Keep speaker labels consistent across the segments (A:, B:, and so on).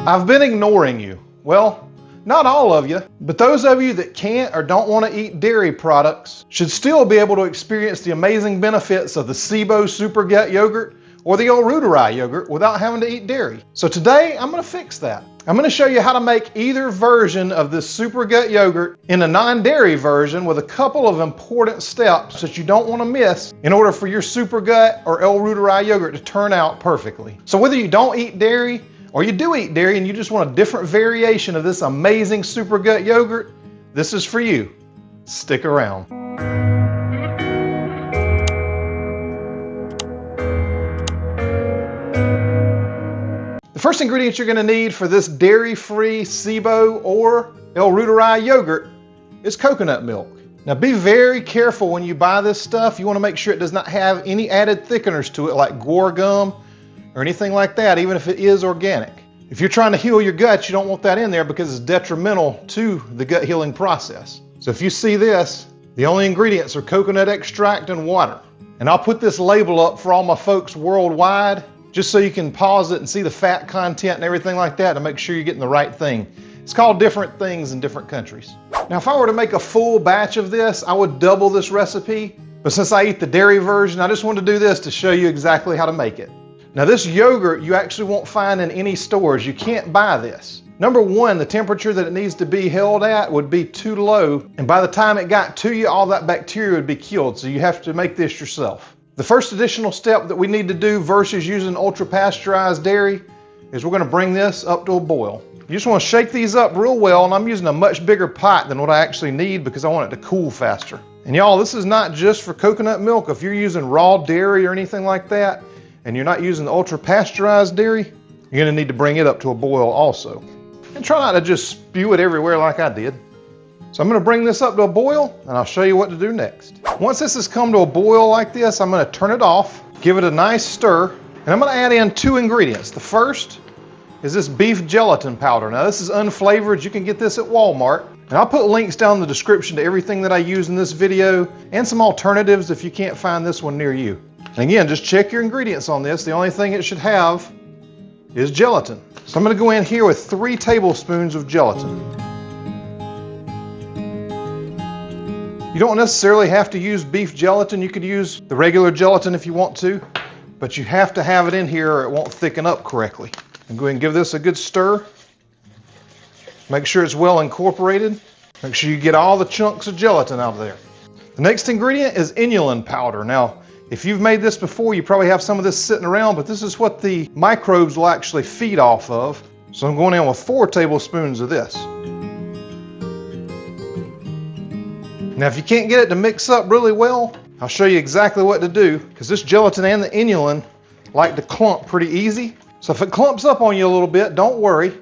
A: I've been ignoring you. Well, not all of you, but those of you that can't or don't want to eat dairy products should still be able to experience the amazing benefits of the SIBO Super Gut yogurt or the L Reuteri yogurt without having to eat dairy. So today I'm going to fix that. I'm going to show you how to make either version of this Super Gut yogurt in a non-dairy version with a couple of important steps that you don't want to miss in order for your Super Gut or L Reuteri yogurt to turn out perfectly. So whether you don't eat dairy or you do eat dairy and you just want a different variation of this amazing Super Gut yogurt, this is for you. Stick around. The first ingredient you're going to need for this dairy-free SIBO or L Reuteri yogurt is coconut milk. Now be very careful when you buy this stuff. You want to make sure it does not have any added thickeners to it like guar gum or anything like that, even if it is organic. If you're trying to heal your gut, you don't want that in there because it's detrimental to the gut healing process. So if you see this, the only ingredients are coconut extract and water. And I'll put this label up for all my folks worldwide, just so you can pause it and see the fat content and everything like that to make sure you're getting the right thing. It's called different things in different countries. Now, if I were to make a full batch of this, I would double this recipe. But since I eat the dairy version, I just wanted to do this to show you exactly how to make it. Now, this yogurt you actually won't find in any stores. You can't buy this. Number one, the temperature that it needs to be held at would be too low. And by the time it got to you, all that bacteria would be killed. So you have to make this yourself. The first additional step that we need to do versus using ultra pasteurized dairy is we're going to bring this up to a boil. You just want to shake these up real well, and I'm using a much bigger pot than what I actually need because I want it to cool faster. And y'all, this is not just for coconut milk. If you're using raw dairy or anything like that, and you're not using the ultra pasteurized dairy, you're going to need to bring it up to a boil also. And try not to just spew it everywhere like I did. So I'm going to bring this up to a boil, and I'll show you what to do next. Once this has come to a boil like this, I'm going to turn it off, give it a nice stir, and I'm going to add in two ingredients. The first is this beef gelatin powder. Now this is unflavored. You can get this at Walmart. And I'll put links down in the description to everything that I use in this video and some alternatives if you can't find this one near you. And again, just check your ingredients on this. The only thing it should have is gelatin. So I'm going to go in here with 3 tablespoons of gelatin. You don't necessarily have to use beef gelatin. You could use the regular gelatin if you want to, but you have to have it in here or it won't thicken up correctly. And go ahead and give this a good stir. Make sure it's well incorporated. Make sure you get all the chunks of gelatin out of there. The next ingredient is inulin powder. Now, if you've made this before, you probably have some of this sitting around, but this is what the microbes will actually feed off of. So I'm going in with 4 tablespoons of this. Now, if you can't get it to mix up really well, I'll show you exactly what to do, because this gelatin and the inulin like to clump pretty easy. So if it clumps up on you a little bit, don't worry.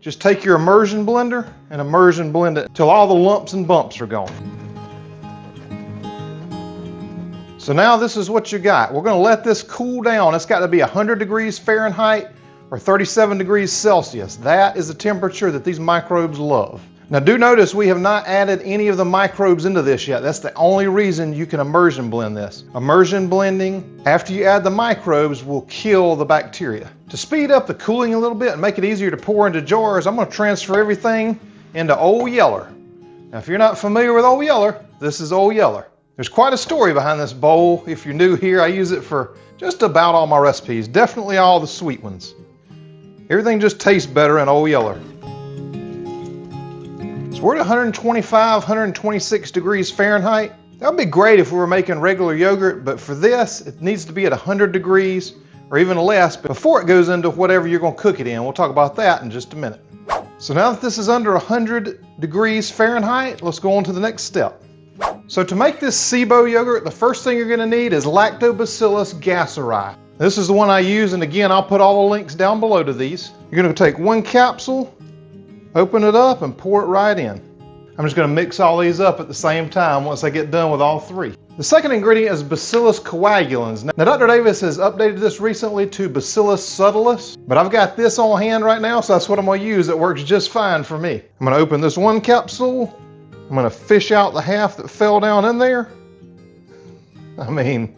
A: Just take your immersion blender and immersion blend it until all the lumps and bumps are gone. So now this is what you got. We're going to let this cool down. It's got to be 100 degrees Fahrenheit or 37 degrees Celsius. That is the temperature that these microbes love. Now do notice we have not added any of the microbes into this yet. That's the only reason you can immersion blend this. Immersion blending, after you add the microbes, will kill the bacteria. To speed up the cooling a little bit and make it easier to pour into jars, I'm going to transfer everything into Old Yeller. Now if you're not familiar with Old Yeller, this is Old Yeller. There's quite a story behind this bowl. If you're new here, I use it for just about all my recipes, definitely all the sweet ones. Everything just tastes better in Old Yeller. We're at 125, 126 degrees Fahrenheit. That would be great if we were making regular yogurt, but for this, it needs to be at 100 degrees or even less before it goes into whatever you're going to cook it in. We'll talk about that in just a minute. So now that this is under 100 degrees Fahrenheit, let's go on to the next step. So to make this SIBO yogurt, the first thing you're going to need is Lactobacillus gasseri. This is the one I use, and again, I'll put all the links down below to these. You're going to take 1 capsule, open it up and pour it right in. I'm just going to mix all these up at the same time once I get done with all 3. The second ingredient is Bacillus coagulans. Now Dr. Davis has updated this recently to Bacillus subtilis, but I've got this on hand right now, so that's what I'm going to use. It works just fine for me. I'm going to open this 1 capsule. I'm going to fish out the half that fell down in there. I mean,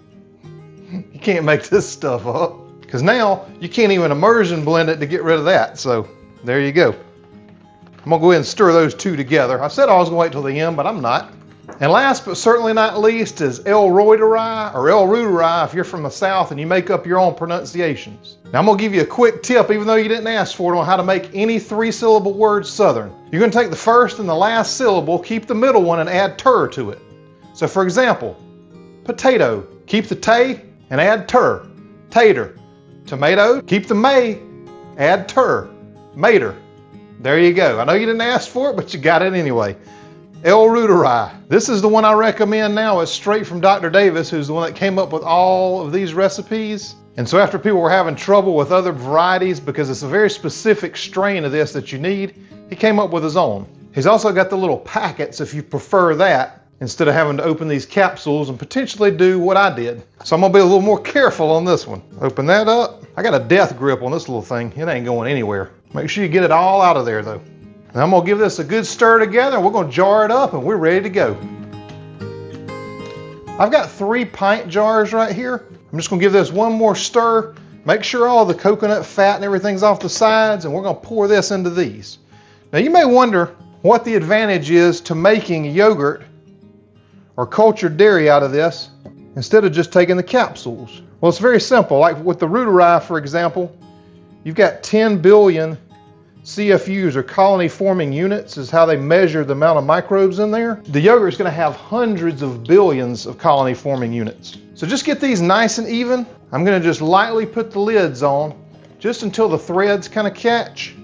A: you can't make this stuff up, because now you can't even immersion blend it to get rid of that. So There you go. I'm gonna go ahead and stir those two together. I said I was gonna wait till the end, but I'm not. And last but certainly not least is L Reuteri, or L Reuteri if you're from the South and you make up your own pronunciations. Now I'm gonna give you a quick tip, even though you didn't ask for it, on how to make any 3-syllable word Southern. You're gonna take the first and the last syllable, keep the middle one, and add ter to it. So for example, potato, keep the tay and add ter, tater. Tomato, keep the may, add ter, mater. There you go. I know you didn't ask for it, but you got it anyway. L Reuteri. This is the one I recommend now. It's straight from Dr. Davis, who's the one that came up with all of these recipes. And so after people were having trouble with other varieties, because it's a very specific strain of this that you need, he came up with his own. He's also got the little packets if you prefer that, instead of having to open these capsules and potentially do what I did. So I'm gonna be a little more careful on this one. Open that up. I got a death grip on this little thing. It ain't going anywhere. Make sure you get it all out of there though. And I'm gonna give this a good stir together. We're gonna jar it up and we're ready to go. I've got 3 pint jars right here. I'm just gonna give this one more stir. Make sure all the coconut fat and everything's off the sides, and we're gonna pour this into these. Now you may wonder what the advantage is to making yogurt or cultured dairy out of this instead of just taking the capsules. Well, it's very simple. Like with the Reuteri, for example, you've got 10 billion CFUs, or colony forming units, is how they measure the amount of microbes in there. The yogurt is going to have hundreds of billions of colony forming units. So just get these nice and even. I'm going to just lightly put the lids on just until the threads kind of catch.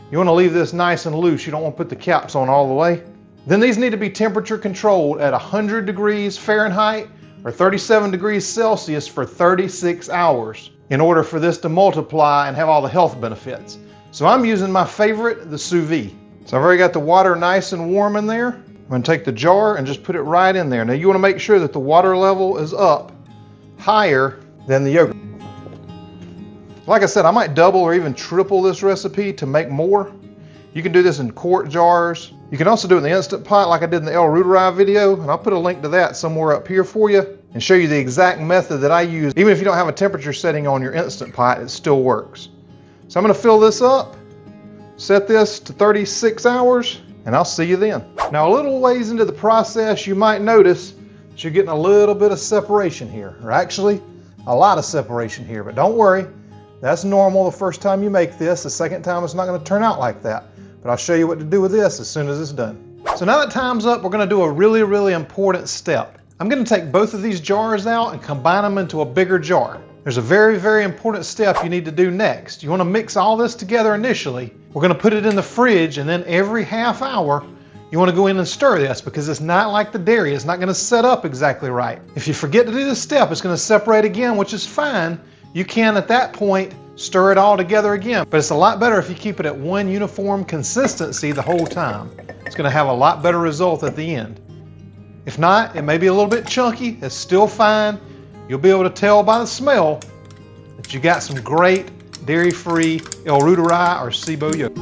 A: You want to leave this nice and loose. You don't want to put the caps on all the way. Then these need to be temperature controlled at 100 degrees Fahrenheit or 37 degrees Celsius for 36 hours in order for this to multiply and have all the health benefits. So I'm using my favorite, the sous vide. So I've already got the water nice and warm in there. I'm gonna take the jar and just put it right in there. Now you wanna make sure that the water level is up higher than the yogurt. Like I said, I might double or even triple this recipe to make more. You can do this in quart jars. You can also do it in the Instant Pot like I did in the L Reuteri video, and I'll put a link to that somewhere up here for you and show you the exact method that I use. Even if you don't have a temperature setting on your Instant Pot, it still works. So I'm gonna fill this up, set this to 36 hours, and I'll see you then. Now a little ways into the process, you might notice that you're getting a little bit of separation here, or actually a lot of separation here, but don't worry, that's normal the first time you make this. The second time it's not gonna turn out like that, but I'll show you what to do with this as soon as it's done. So now that time's up, we're gonna do a really important step. I'm gonna take both of these jars out and combine them into a bigger jar. There's a very important step you need to do next. You want to mix all this together initially. We're going to put it in the fridge, and then every half hour you want to go in and stir this, because it's not like the dairy. It's not going to set up exactly right. If you forget to do this step, it's going to separate again, which is fine. You can at that point stir it all together again, but it's a lot better if you keep it at one uniform consistency the whole time. It's going to have a lot better result at the end. If not, it may be a little bit chunky. It's still fine. You'll be able to tell by the smell that you got some great dairy-free L Reuteri or SIBO yogurt.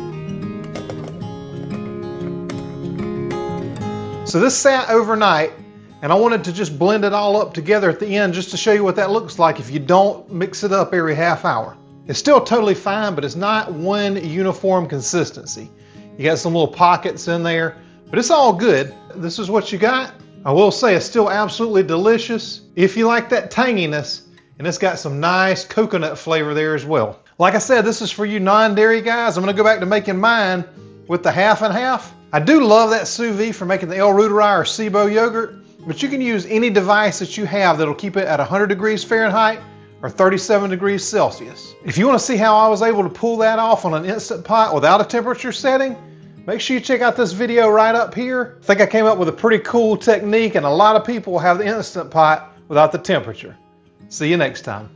A: So this sat overnight, and I wanted to just blend it all up together at the end just to show you what that looks like if you don't mix it up every half hour. It's still totally fine, but it's not one uniform consistency. You got some little pockets in there, but it's all good. This is what you got. I will say it's still absolutely delicious if you like that tanginess, and it's got some nice coconut flavor there as well. Like I said, this is for you non-dairy guys. I'm gonna go back to making mine with the half and half. I do love that sous vide for making the L Reuteri or SIBO yogurt, but you can use any device that you have that'll keep it at 100 degrees Fahrenheit or 37 degrees Celsius. If you wanna see how I was able to pull that off on an Instant Pot without a temperature setting, make sure you check out this video right up here. I think I came up with a pretty cool technique, and a lot of people have the Instant Pot without the temperature. See you next time.